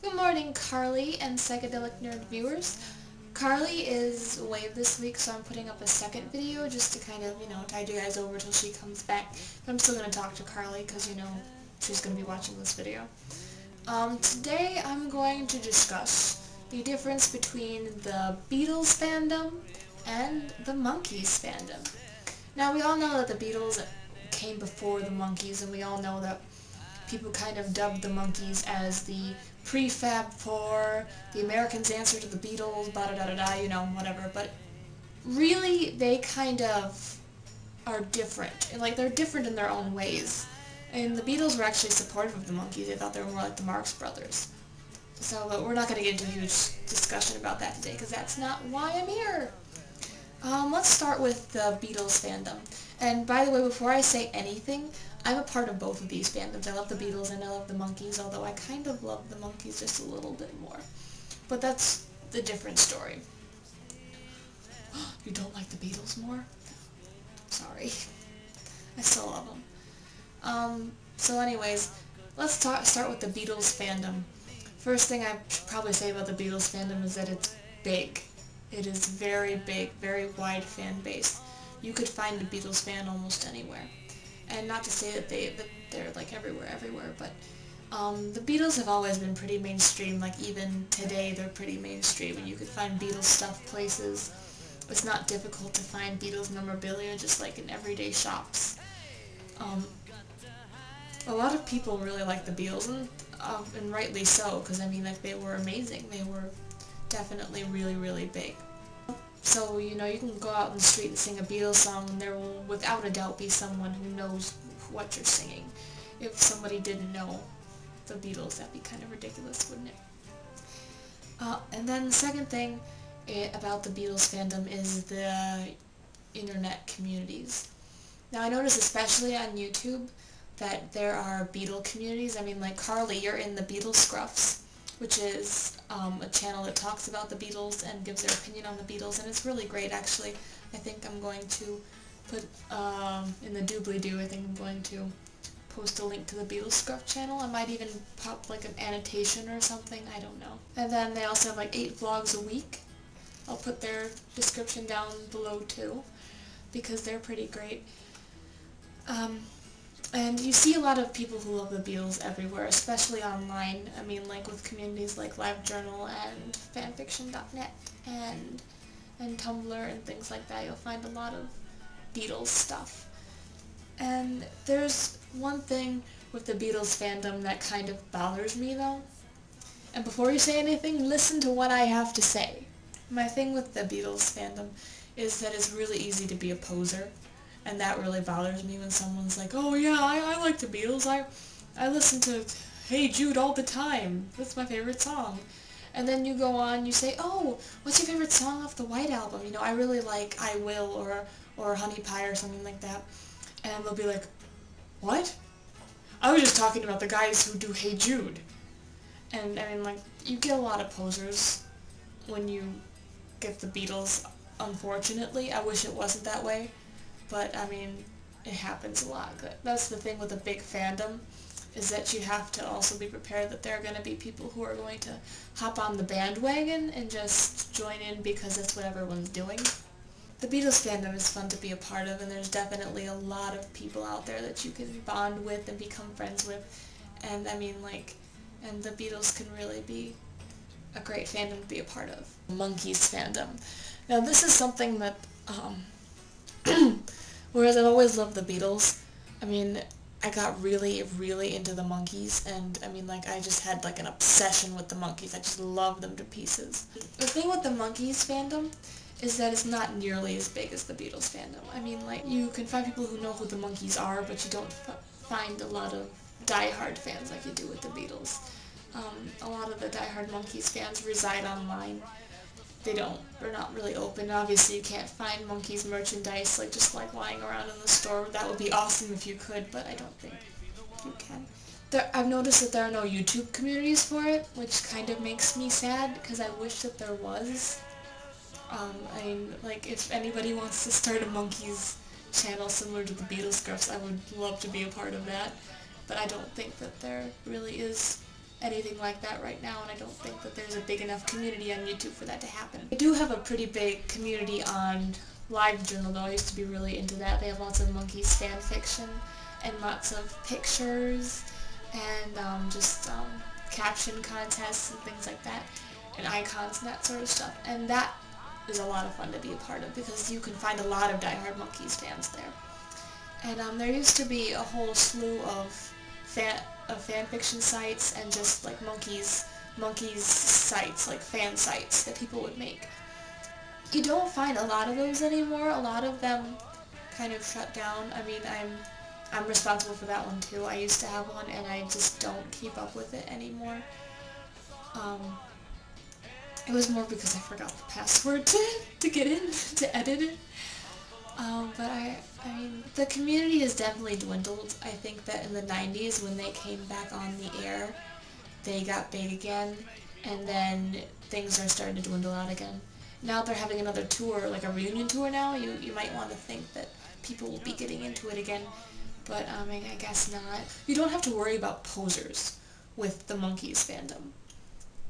Good morning, Carly and Psychedelic Nerd viewers. Carly is away this week, so I'm putting up a second video just to kind of, tide you guys over till she comes back. But I'm still going to talk to Carly because, she's going to be watching this video. Today I'm going to discuss the difference between the Beatles fandom and the Monkees fandom. Now, we all know that the Beatles came before the Monkees, and we all know that people kind of dubbed the Monkees as the prefab four, the Americans' answer to the Beatles, blah-da-da-da-da, whatever. But really, they kind of are different. And, they're different in their own ways. And the Beatles were actually supportive of the Monkees. They thought they were more like the Marx Brothers. So, but we're not going to get into a huge discussion about that today, because that's not why I'm here. Let's start with the Beatles fandom. And by the way, before I say anything, I'm a part of both of these fandoms. I love the Beatles and I love the Monkees, although I kind of love the Monkees just a little bit more. But that's the different story. You don't like the Beatles more? Sorry. I still love them. So anyways, let's start with the Beatles fandom. First thing I should probably say about the Beatles fandom is that it's big. It is very big, very wide fan base. You could find a Beatles fan almost anywhere. And not to say that they're like everywhere, but the Beatles have always been pretty mainstream. Like even today, they're pretty mainstream, and you could find Beatles stuff places. It's not difficult to find Beatles memorabilia, just like in everyday shops. A lot of people really like the Beatles, and rightly so, because they were amazing. They were definitely really, really big. So, you can go out in the street and sing a Beatles song, and there will without a doubt be someone who knows what you're singing. If somebody didn't know the Beatles, that'd be kind of ridiculous, wouldn't it? And then the second thing about the Beatles fandom is the internet communities. Now, I notice especially on YouTube that there are Beatle communities. Like Carly, you're in the Beatlescruffs, which is a channel that talks about the Beatles and gives their opinion on the Beatles, and it's really great, actually. I think I'm going to put, in the doobly-doo, I think I'm going to post a link to the Beatlescruff channel. I might even pop, an annotation or something, I don't know. And then they also have, 8 vlogs a week. I'll put their description down below, too, because they're pretty great. And you see a lot of people who love the Beatles everywhere, especially online. With communities like LiveJournal and fanfiction.net and Tumblr and things like that, you'll find a lot of Beatles stuff. And there's one thing with the Beatles fandom that kind of bothers me, though. And before you say anything, listen to what I have to say. My thing with the Beatles fandom is that it's really easy to be a poser. And that really bothers me when someone's like, oh yeah, I like the Beatles, I listen to Hey Jude all the time, that's my favorite song. And then you go on, you say, oh, what's your favorite song off the White Album? I really like I Will or Honey Pie or something like that. And they'll be like, what? I was just talking about the guys who do Hey Jude. And you get a lot of posers when you get the Beatles, unfortunately. I wish it wasn't that way. But, it happens a lot. That's the thing with a big fandom, is that you have to also be prepared that there are going to be people who are going to hop on the bandwagon and just join in because that's what everyone's doing. The Beatles fandom is fun to be a part of, and there's definitely a lot of people out there that you can bond with and become friends with. And, and the Beatles can really be a great fandom to be a part of. Monkees fandom. Now, this is something that, whereas I've always loved the Beatles, I got really, really into the Monkees, and I just had an obsession with the Monkees. I just love them to pieces. The thing with the Monkees fandom is that it's not nearly as big as the Beatles fandom. You can find people who know who the Monkees are, but you don't find a lot of die-hard fans like you do with the Beatles. A lot of the die-hard Monkees fans reside online. They're not really open. Obviously, you can't find Monkees merchandise, just lying around in the store. That would be awesome if you could, but I don't think you can. I've noticed that there are no YouTube communities for it, which kind of makes me sad, because I wish that there was. If anybody wants to start a Monkees channel similar to the Beatlescruffs, I would love to be a part of that, but I don't think that there really is anything like that right now, and I don't think that there's a big enough community on YouTube for that to happen. I do have a pretty big community on LiveJournal though. I used to be really into that. They have lots of Monkees fan fiction and lots of pictures and just caption contests and things like that, and icons and that sort of stuff. And that is a lot of fun to be a part of because you can find a lot of diehard Monkees fans there. And there used to be a whole slew of fan fiction sites and just like Monkees sites, like fan sites that people would make. You don't find a lot of those anymore. A lot of them kind of shut down. I mean, I'm responsible for that one too. I used to have one and I just don't keep up with it anymore. It was more because I forgot the password to get in, to edit it. But I mean, the community has definitely dwindled. I think that in the 90s, when they came back on the air, they got big again, and then things are starting to dwindle out again. Now they're having another tour, like a reunion tour now, you might want to think that people will be getting into it again, but I guess not. You don't have to worry about posers with the Monkees fandom,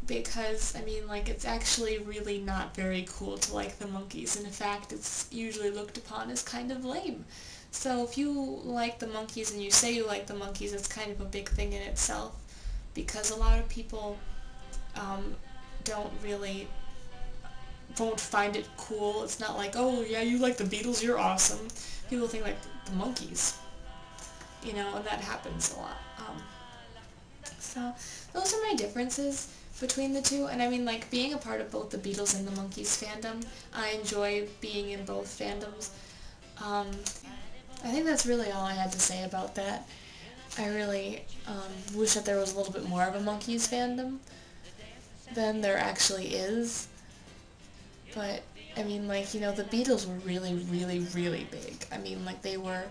because, I mean, like, it's actually really not very cool to like the Monkees, and in fact, it's usually looked upon as kind of lame. So if you like the Monkees and you say you like the Monkees, it's kind of a big thing in itself, because a lot of people won't find it cool. It's not like, oh yeah, you like the Beatles, you're awesome. People think like the Monkees, you know, and that happens a lot. So those are my differences between the two, and I mean, like, being a part of both the Beatles and the Monkees fandom, I enjoy being in both fandoms. I think that's really all I had to say about that. I really wish that there was a little bit more of a Monkees fandom than there actually is. But, I mean, like, you know, the Beatles were really, really, really big. I mean, like, they were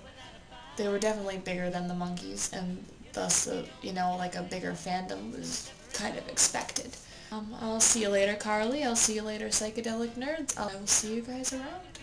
definitely bigger than the Monkees, and thus, you know, like, a bigger fandom was kind of expected. I'll see you later, Carly. I'll see you later, Psychedelic Nerds. I will see you guys around.